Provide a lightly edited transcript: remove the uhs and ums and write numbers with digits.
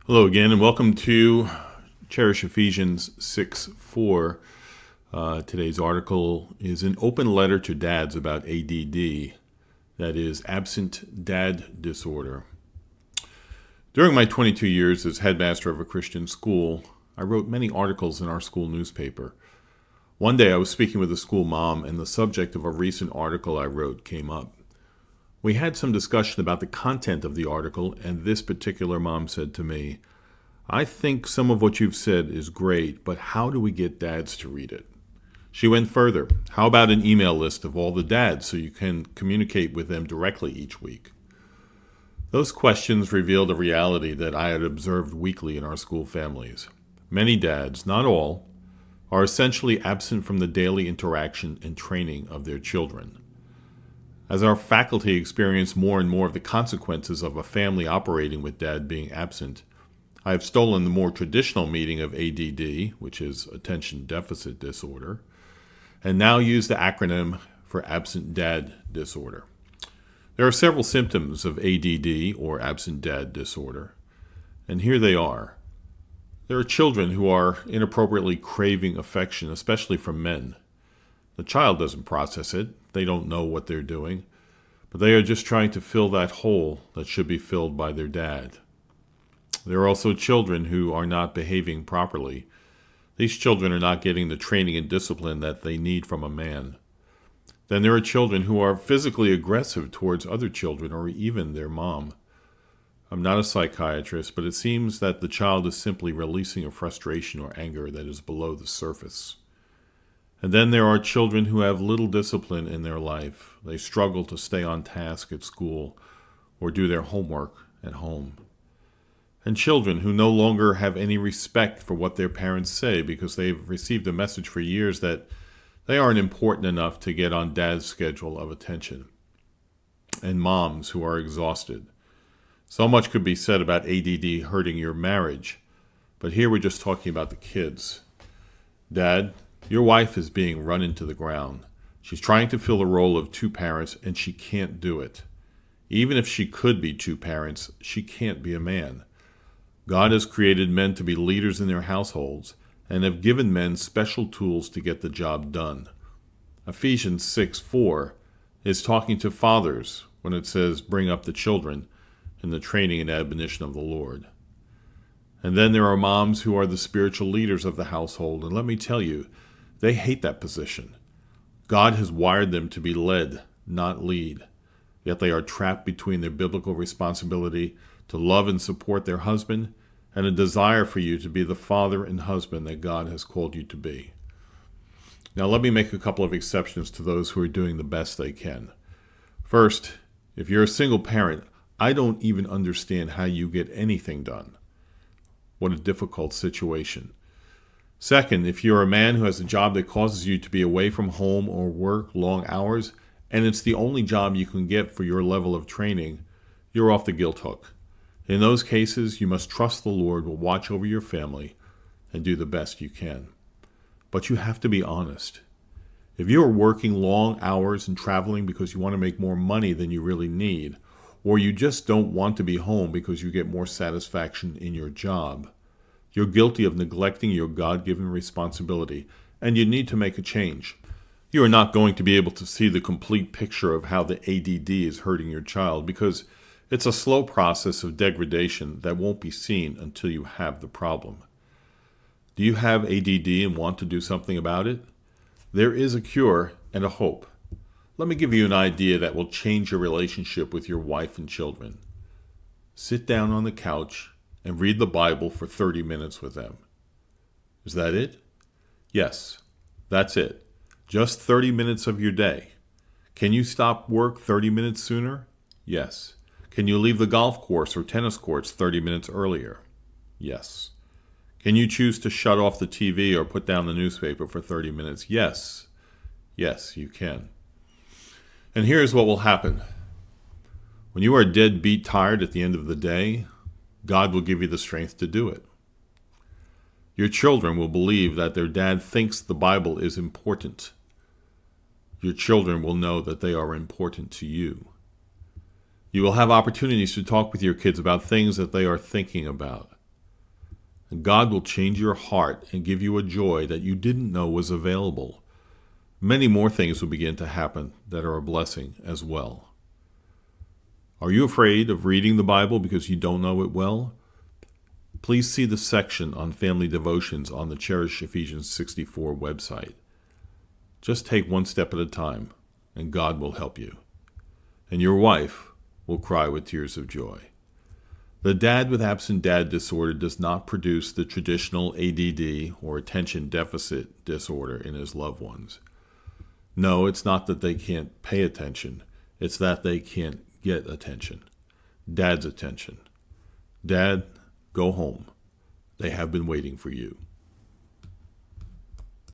Hello again, and welcome to Cherish Ephesians 6:4. Today's article is an open letter to dads about ADD, that is, absent dad disorder. During my 22 years as headmaster of a Christian school, I wrote many articles in our school newspaper. One day I was speaking with a school mom, and the subject of a recent article I wrote came up. We had some discussion about the content of the article, and this particular mom said to me, "I think some of what you've said is great, but how do we get dads to read it?" She went further. "How about an email list of all the dads so you can communicate with them directly each week?" Those questions revealed a reality that I had observed weekly in our school families. Many dads, not all, are essentially absent from the daily interaction and training of their children. As our faculty experience more and more of the consequences of a family operating with dad being absent, I have stolen the more traditional meaning of ADD, which is attention deficit disorder, and now use the acronym for absent dad disorder. There are several symptoms of ADD, or absent dad disorder, and here they are. There are children who are inappropriately craving affection, especially from men. The child doesn't process it, they don't know what they're doing, but they are just trying to fill that hole that should be filled by their dad. There are also children who are not behaving properly. These children are not getting the training and discipline that they need from a man. Then there are children who are physically aggressive towards other children or even their mom. I'm not a psychiatrist, but it seems that the child is simply releasing a frustration or anger that is below the surface. And then there are children who have little discipline in their life. They struggle to stay on task at school or do their homework at home. And children who no longer have any respect for what their parents say because they've received a message for years that they aren't important enough to get on dad's schedule of attention. And moms who are exhausted. So much could be said about ADD hurting your marriage, but here we're just talking about the kids. Dad, your wife is being run into the ground. She's trying to fill the role of two parents, and she can't do it. Even if she could be two parents, she can't be a man. God has created men to be leaders in their households and have given men special tools to get the job done. Ephesians 6:4 is talking to fathers when it says, "Bring up the children in the training and admonition of the Lord." And then there are moms who are the spiritual leaders of the household, and let me tell you, they hate that position. God has wired them to be led, not lead. Yet they are trapped between their biblical responsibility to love and support their husband and a desire for you to be the father and husband that God has called you to be. Now let me make a couple of exceptions to those who are doing the best they can. First, if you're a single parent, I don't even understand how you get anything done. What a difficult situation. Second, if you're a man who has a job that causes you to be away from home or work long hours, and it's the only job you can get for your level of training, you're off the guilt hook. In those cases, you must trust the Lord will watch over your family and do the best you can. But you have to be honest. If you are working long hours and traveling because you want to make more money than you really need, or you just don't want to be home because you get more satisfaction in your job, you're guilty of neglecting your God-given responsibility, and you need to make a change. You are not going to be able to see the complete picture of how the ADD is hurting your child because it's a slow process of degradation that won't be seen until you have the problem. Do you have ADD and want to do something about it? There is a cure and a hope. Let me give you an idea that will change your relationship with your wife and children. Sit down on the couch and read the Bible for 30 minutes with them. Is that it? Yes, that's it. Just 30 minutes of your day. Can you stop work 30 minutes sooner? Yes. Can you leave the golf course or tennis courts 30 minutes earlier? Yes. Can you choose to shut off the TV or put down the newspaper for 30 minutes? Yes. Yes, you can. And here's what will happen. When you are dead beat tired at the end of the day, God will give you the strength to do it. Your children will believe that their dad thinks the Bible is important. Your children will know that they are important to you. You will have opportunities to talk with your kids about things that they are thinking about. And God will change your heart and give you a joy that you didn't know was available. Many more things will begin to happen that are a blessing as well. Are you afraid of reading the Bible because you don't know it well? Please see the section on family devotions on the Cherish Ephesians 64 website. Just take one step at a time, and God will help you. And your wife will cry with tears of joy. The dad with absent dad disorder does not produce the traditional ADD or attention deficit disorder in his loved ones. No, it's not that they can't pay attention. It's that they can't get attention. Dad's attention. Dad, go home. They have been waiting for you.